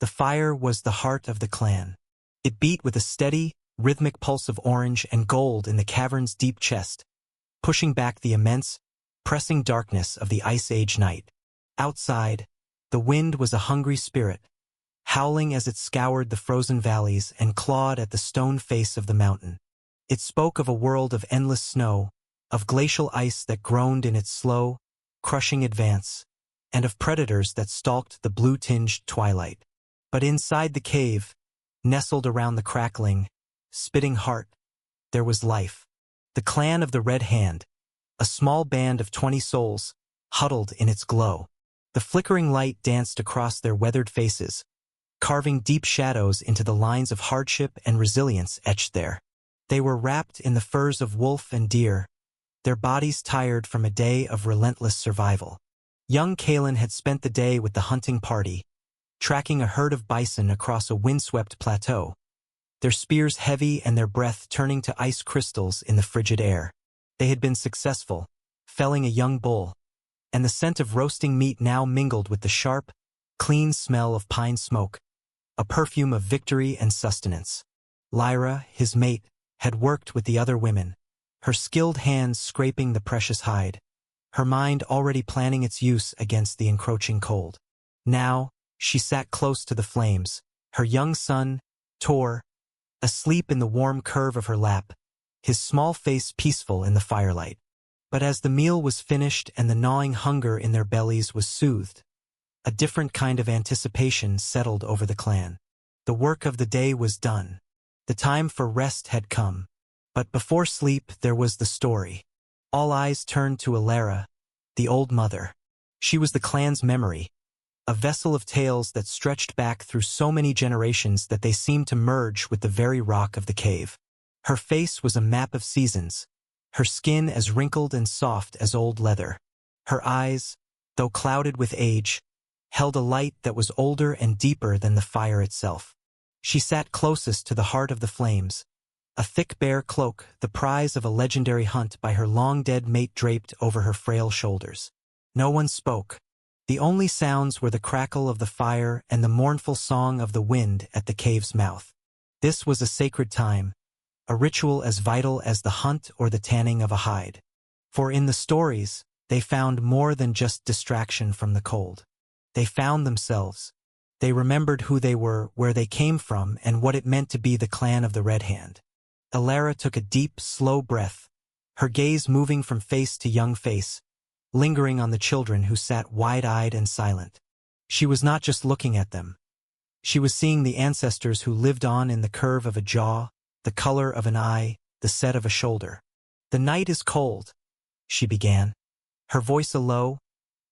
The fire was the heart of the clan. It beat with a steady, rhythmic pulse of orange and gold in the cavern's deep chest, pushing back the immense, pressing darkness of the Ice Age night. Outside, the wind was a hungry spirit, howling as it scoured the frozen valleys and clawed at the stone face of the mountain. It spoke of a world of endless snow, of glacial ice that groaned in its slow, crushing advance, and of predators that stalked the blue-tinged twilight. But inside the cave, nestled around the crackling, spitting heart, there was life. The clan of the Red Hand, a small band of 20 souls, huddled in its glow. The flickering light danced across their weathered faces, carving deep shadows into the lines of hardship and resilience etched there. They were wrapped in the furs of wolf and deer, their bodies tired from a day of relentless survival. Young Kalen had spent the day with the hunting party, tracking a herd of bison across a windswept plateau, their spears heavy and their breath turning to ice crystals in the frigid air. They had been successful, felling a young bull, and the scent of roasting meat now mingled with the sharp, clean smell of pine smoke, a perfume of victory and sustenance. Lyra, his mate, had worked with the other women, her skilled hands scraping the precious hide, her mind already planning its use against the encroaching cold. Now, she sat close to the flames, her young son, Tor, asleep in the warm curve of her lap, his small face peaceful in the firelight. But as the meal was finished and the gnawing hunger in their bellies was soothed, a different kind of anticipation settled over the clan. The work of the day was done. The time for rest had come. But before sleep there was the story. All eyes turned to Alara, the old mother. She was the clan's memory, a vessel of tales that stretched back through so many generations that they seemed to merge with the very rock of the cave. Her face was a map of seasons, her skin as wrinkled and soft as old leather. Her eyes, though clouded with age, held a light that was older and deeper than the fire itself. She sat closest to the heart of the flames, a thick bare cloak, the prize of a legendary hunt, by her long-dead mate draped over her frail shoulders. No one spoke. The only sounds were the crackle of the fire and the mournful song of the wind at the cave's mouth. This was a sacred time, a ritual as vital as the hunt or the tanning of a hide. For in the stories, they found more than just distraction from the cold. They found themselves. They remembered who they were, where they came from, and what it meant to be the clan of the Red Hand. Alara took a deep, slow breath, her gaze moving from face to young face, lingering on the children who sat wide-eyed and silent. She was not just looking at them. She was seeing the ancestors who lived on in the curve of a jaw, the color of an eye, the set of a shoulder. "The night is cold," she began, her voice a low,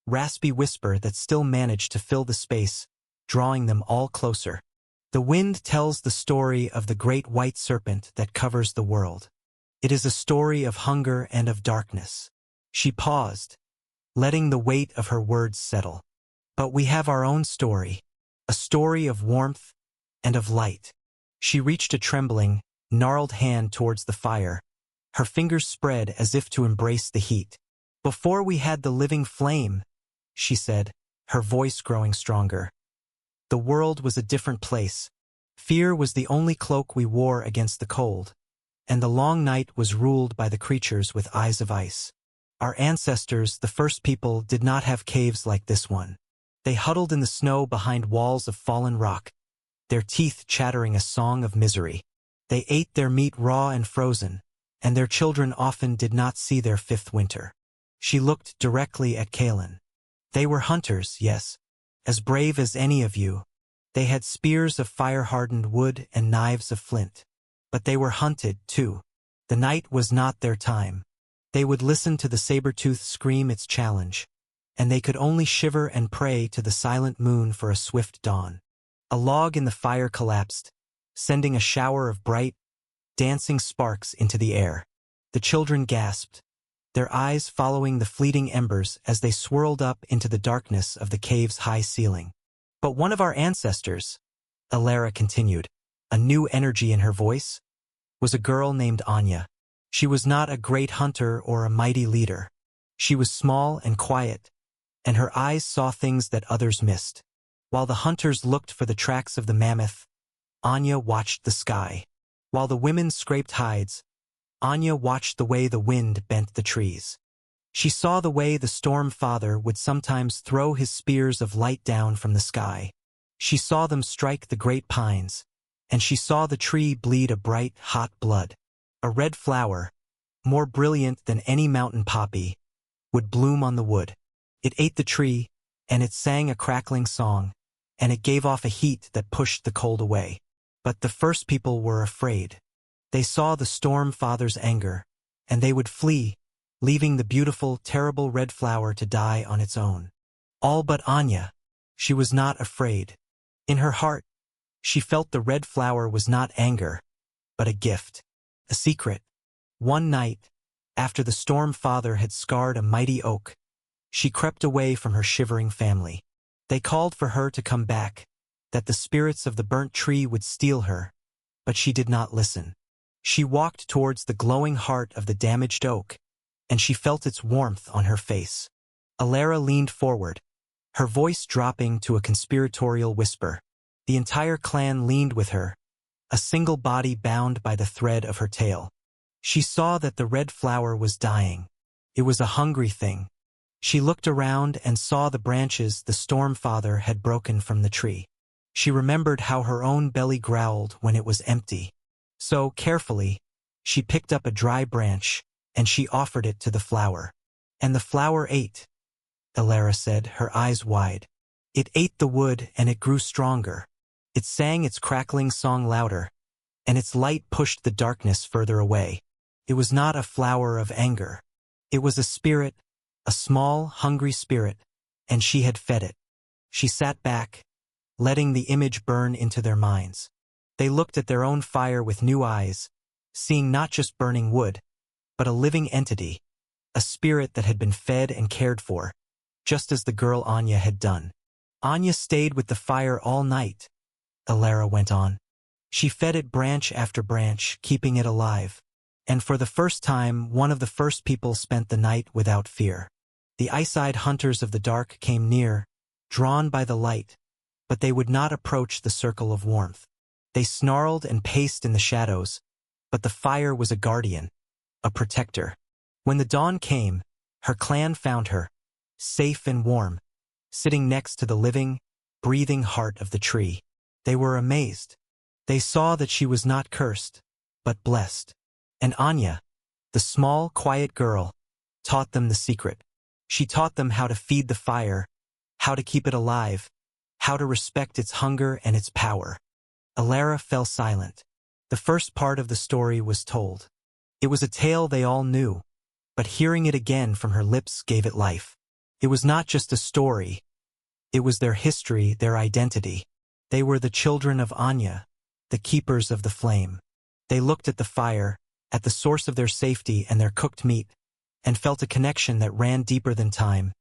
raspy whisper that still managed to fill the space, drawing them all closer. "The wind tells the story of the great white serpent that covers the world. It is a story of hunger and of darkness." She paused, letting the weight of her words settle. "But we have our own story, a story of warmth and of light." She reached a trembling, gnarled hand towards the fire, her fingers spread as if to embrace the heat. "Before we had the living flame," she said, her voice growing stronger, "the world was a different place. Fear was the only cloak we wore against the cold, and the long night was ruled by the creatures with eyes of ice. Our ancestors, the first people, did not have caves like this one. They huddled in the snow behind walls of fallen rock, their teeth chattering a song of misery. They ate their meat raw and frozen, and their children often did not see their fifth winter." She looked directly at Kalen. "They were hunters, yes, as brave as any of you. They had spears of fire-hardened wood and knives of flint. But they were hunted, too. The night was not their time. They would listen to the saber-tooth scream its challenge, and they could only shiver and pray to the silent moon for a swift dawn." A log in the fire collapsed, sending a shower of bright, dancing sparks into the air. The children gasped, their eyes following the fleeting embers as they swirled up into the darkness of the cave's high ceiling. "But one of our ancestors," Alara continued, a new energy in her voice, "was a girl named Anya. She was not a great hunter or a mighty leader. She was small and quiet, and her eyes saw things that others missed. While the hunters looked for the tracks of the mammoth, Anya watched the sky. While the women scraped hides, Anya watched the way the wind bent the trees. She saw the way the storm father would sometimes throw his spears of light down from the sky. She saw them strike the great pines, and she saw the tree bleed a bright, hot blood. A red flower, more brilliant than any mountain poppy, would bloom on the wood. It ate the tree, and it sang a crackling song, and it gave off a heat that pushed the cold away. But the first people were afraid. They saw the storm father's anger, and they would flee, leaving the beautiful, terrible red flower to die on its own. All but Anya. She was not afraid. In her heart, she felt the red flower was not anger, but a gift, a secret. One night, after the storm father had scarred a mighty oak, she crept away from her shivering family. They called for her to come back, that the spirits of the burnt tree would steal her, but she did not listen. She walked towards the glowing heart of the damaged oak, and she felt its warmth on her face. Alara leaned forward, her voice dropping to a conspiratorial whisper. The entire clan leaned with her, a single body bound by the thread of her tail. She saw that the red flower was dying. It was a hungry thing. She looked around and saw the branches the storm father had broken from the tree. She remembered how her own belly growled when it was empty. So, carefully, she picked up a dry branch, and she offered it to the flower. And the flower ate, Alara said, her eyes wide. It ate the wood, and it grew stronger. It sang its crackling song louder, and its light pushed the darkness further away. It was not a flower of anger. It was a spirit, a small, hungry spirit, and she had fed it. She sat back, letting the image burn into their minds. They looked at their own fire with new eyes, seeing not just burning wood, but a living entity, a spirit that had been fed and cared for, just as the girl Anya had done. Anya stayed with the fire all night, Alara went on. She fed it branch after branch, keeping it alive. And for the first time, one of the first people spent the night without fear. The ice-eyed hunters of the dark came near, drawn by the light, but they would not approach the circle of warmth. They snarled and paced in the shadows, but the fire was a guardian, a protector. When the dawn came, her clan found her, safe and warm, sitting next to the living, breathing heart of the tree. They were amazed. They saw that she was not cursed, but blessed. And Anya, the small, quiet girl, taught them the secret. She taught them how to feed the fire, how to keep it alive, how to respect its hunger and its power. Alara fell silent. The first part of the story was told. It was a tale they all knew, but hearing it again from her lips gave it life. It was not just a story. It was their history, their identity. They were the children of Anya, the keepers of the flame. They looked at the fire, at the source of their safety and their cooked meat, and felt a connection that ran deeper than time,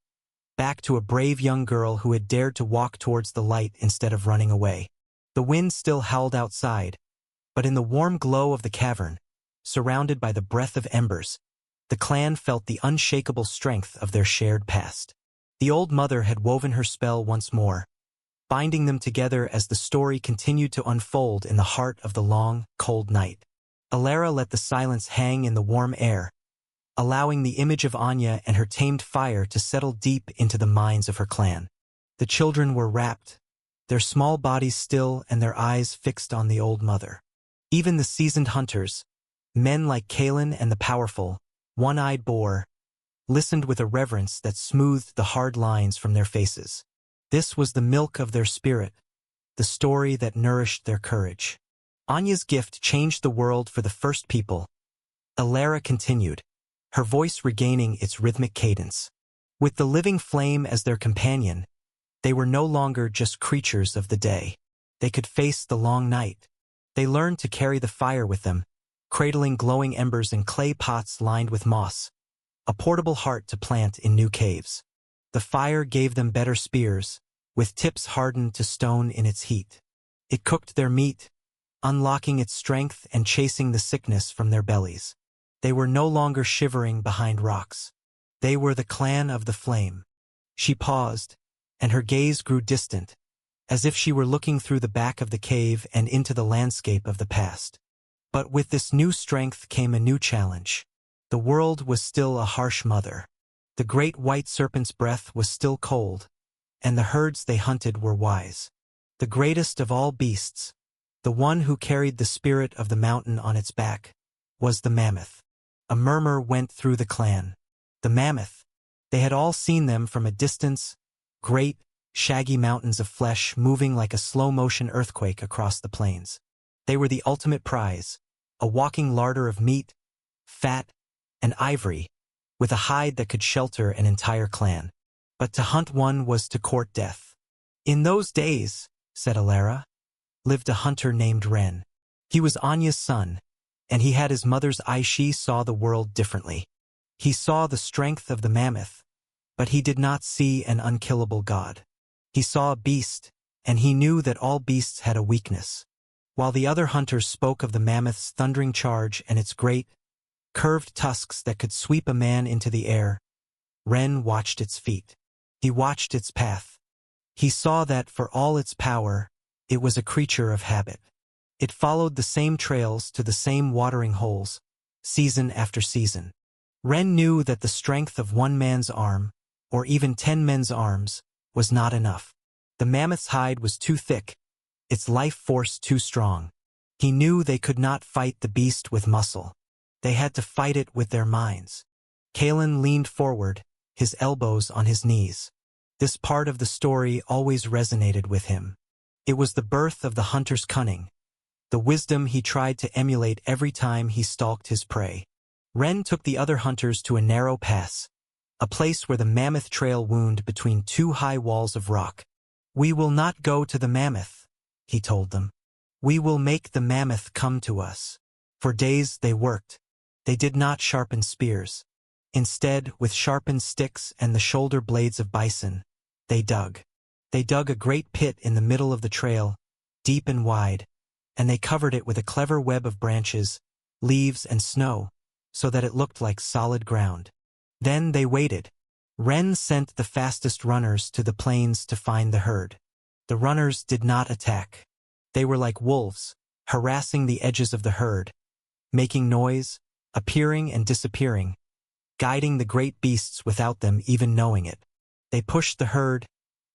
back to a brave young girl who had dared to walk towards the light instead of running away. The wind still howled outside, but in the warm glow of the cavern, surrounded by the breath of embers, the clan felt the unshakable strength of their shared past. The old mother had woven her spell once more, binding them together as the story continued to unfold in the heart of the long, cold night. Alara let the silence hang in the warm air, allowing the image of Anya and her tamed fire to settle deep into the minds of her clan. The children were rapt, their small bodies still and their eyes fixed on the old mother. Even the seasoned hunters, men like Kalen and the powerful, one-eyed boar, listened with a reverence that smoothed the hard lines from their faces. This was the milk of their spirit, the story that nourished their courage. Anya's gift changed the world for the first people. Alara continued, her voice regaining its rhythmic cadence. With the living flame as their companion, they were no longer just creatures of the day. They could face the long night. They learned to carry the fire with them, cradling glowing embers in clay pots lined with moss, a portable heart to plant in new caves. The fire gave them better spears, with tips hardened to stone in its heat. It cooked their meat, unlocking its strength and chasing the sickness from their bellies. They were no longer shivering behind rocks. They were the clan of the flame. She paused, and her gaze grew distant, as if she were looking through the back of the cave and into the landscape of the past. But with this new strength came a new challenge. The world was still a harsh mother. The great white serpent's breath was still cold, and the herds they hunted were wise. The greatest of all beasts, the one who carried the spirit of the mountain on its back, was the mammoth. A murmur went through the clan. The mammoth. They had all seen them from a distance, great, shaggy mountains of flesh moving like a slow-motion earthquake across the plains. They were the ultimate prize, a walking larder of meat, fat, and ivory, with a hide that could shelter an entire clan. But to hunt one was to court death. In those days, said Alara, lived a hunter named Ren. He was Anya's son, and he had his mother's eye. She saw the world differently. He saw the strength of the mammoth, but he did not see an unkillable god. He saw a beast, and he knew that all beasts had a weakness. While the other hunters spoke of the mammoth's thundering charge and its great, curved tusks that could sweep a man into the air, Ren watched its feet. He watched its path. He saw that, for all its power, it was a creature of habit. It followed the same trails to the same watering holes, season after season. Ren knew that the strength of one man's arm, or even 10 men's arms, was not enough. The mammoth's hide was too thick, its life force too strong. He knew they could not fight the beast with muscle. They had to fight it with their minds. Kalen leaned forward, his elbows on his knees. This part of the story always resonated with him. It was the birth of the hunter's cunning, the wisdom he tried to emulate every time he stalked his prey. Ren took the other hunters to a narrow pass, a place where the mammoth trail wound between two high walls of rock. "We will not go to the mammoth," he told them. "We will make the mammoth come to us." For days they worked. They did not sharpen spears. Instead, with sharpened sticks and the shoulder blades of bison, they dug. They dug a great pit in the middle of the trail, deep and wide, and they covered it with a clever web of branches, leaves, and snow, so that it looked like solid ground. Then they waited. Ren sent the fastest runners to the plains to find the herd. The runners did not attack. They were like wolves, harassing the edges of the herd, making noise, appearing and disappearing, guiding the great beasts without them even knowing it. They pushed the herd,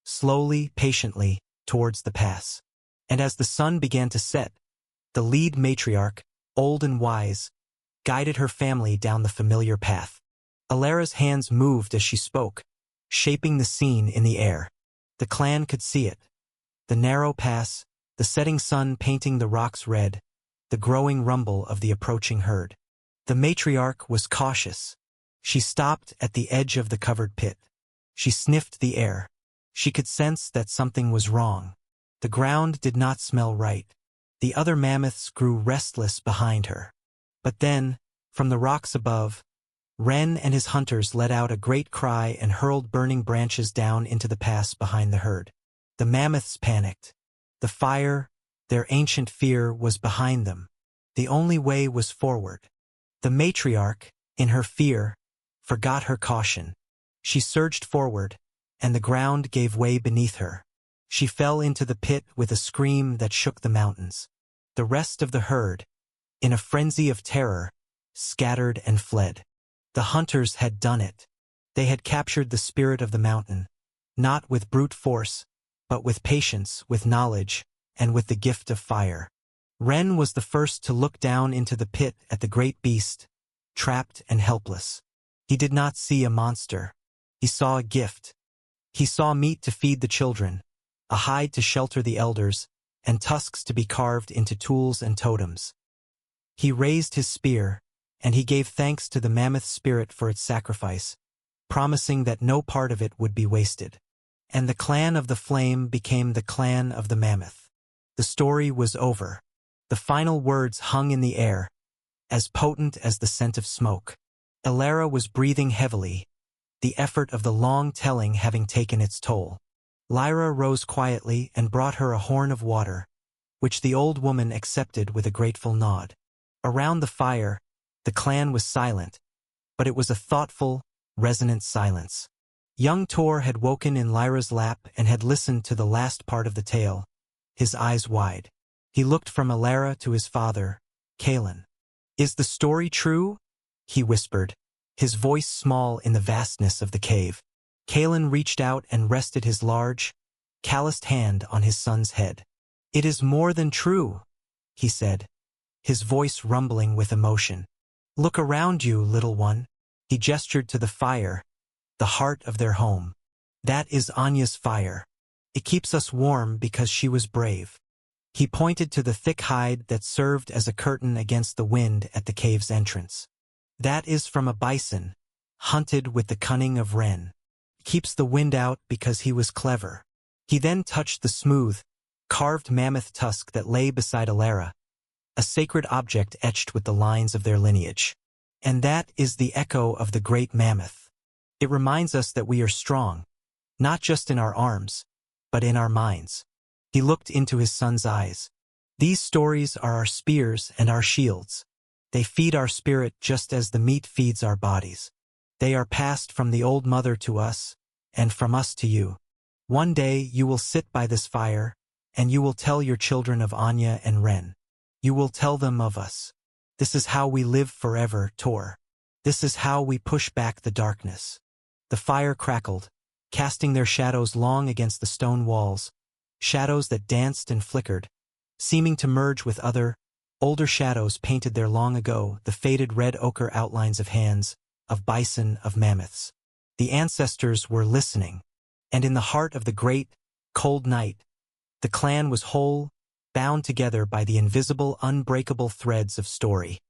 slowly, patiently, towards the pass. And as the sun began to set, the lead matriarch, old and wise, guided her family down the familiar path. Alara's hands moved as she spoke, shaping the scene in the air. The clan could see it. The narrow pass, the setting sun painting the rocks red, the growing rumble of the approaching herd. The matriarch was cautious. She stopped at the edge of the covered pit. She sniffed the air. She could sense that something was wrong. The ground did not smell right. The other mammoths grew restless behind her. But then, from the rocks above, Ren and his hunters let out a great cry and hurled burning branches down into the pass behind the herd. The mammoths panicked. The fire, their ancient fear, was behind them. The only way was forward. The matriarch, in her fear, forgot her caution. She surged forward, and the ground gave way beneath her. She fell into the pit with a scream that shook the mountains. The rest of the herd, in a frenzy of terror, scattered and fled. The hunters had done it. They had captured the spirit of the mountain, not with brute force, but with patience, with knowledge, and with the gift of fire. Ren was the first to look down into the pit at the great beast, trapped and helpless. He did not see a monster. He saw a gift. He saw meat to feed the children, a hide to shelter the elders, and tusks to be carved into tools and totems. He raised his spear, and he gave thanks to the mammoth spirit for its sacrifice, promising that no part of it would be wasted. And the clan of the flame became the clan of the mammoth. The story was over. The final words hung in the air, as potent as the scent of smoke. Alara was breathing heavily, the effort of the long telling having taken its toll. Lyra rose quietly and brought her a horn of water, which the old woman accepted with a grateful nod. Around the fire, the clan was silent, but it was a thoughtful, resonant silence. Young Tor had woken in Lyra's lap and had listened to the last part of the tale, his eyes wide. He looked from Alara to his father, Kalen. "Is the story true?" he whispered, his voice small in the vastness of the cave. Kalen reached out and rested his large, calloused hand on his son's head. "It is more than true," he said, his voice rumbling with emotion. "Look around you, little one." He gestured to the fire, the heart of their home. "That is Anya's fire. It keeps us warm because she was brave." He pointed to the thick hide that served as a curtain against the wind at the cave's entrance. "That is from a bison, hunted with the cunning of Ren. It keeps the wind out because he was clever." He then touched the smooth, carved mammoth tusk that lay beside Alara, a sacred object etched with the lines of their lineage. "And that is the echo of the great mammoth. It reminds us that we are strong, not just in our arms, but in our minds." He looked into his son's eyes. "These stories are our spears and our shields. They feed our spirit just as the meat feeds our bodies. They are passed from the old mother to us, and from us to you. One day you will sit by this fire, and you will tell your children of Anya and Ren. You will tell them of us. This is how we live forever, Tor. This is how we push back the darkness." The fire crackled, casting their shadows long against the stone walls, shadows that danced and flickered, seeming to merge with other, older shadows painted there long ago, the faded red ochre outlines of hands, of bison, of mammoths. The ancestors were listening, and in the heart of the great, cold night, the clan was whole, bound together by the invisible, unbreakable threads of story.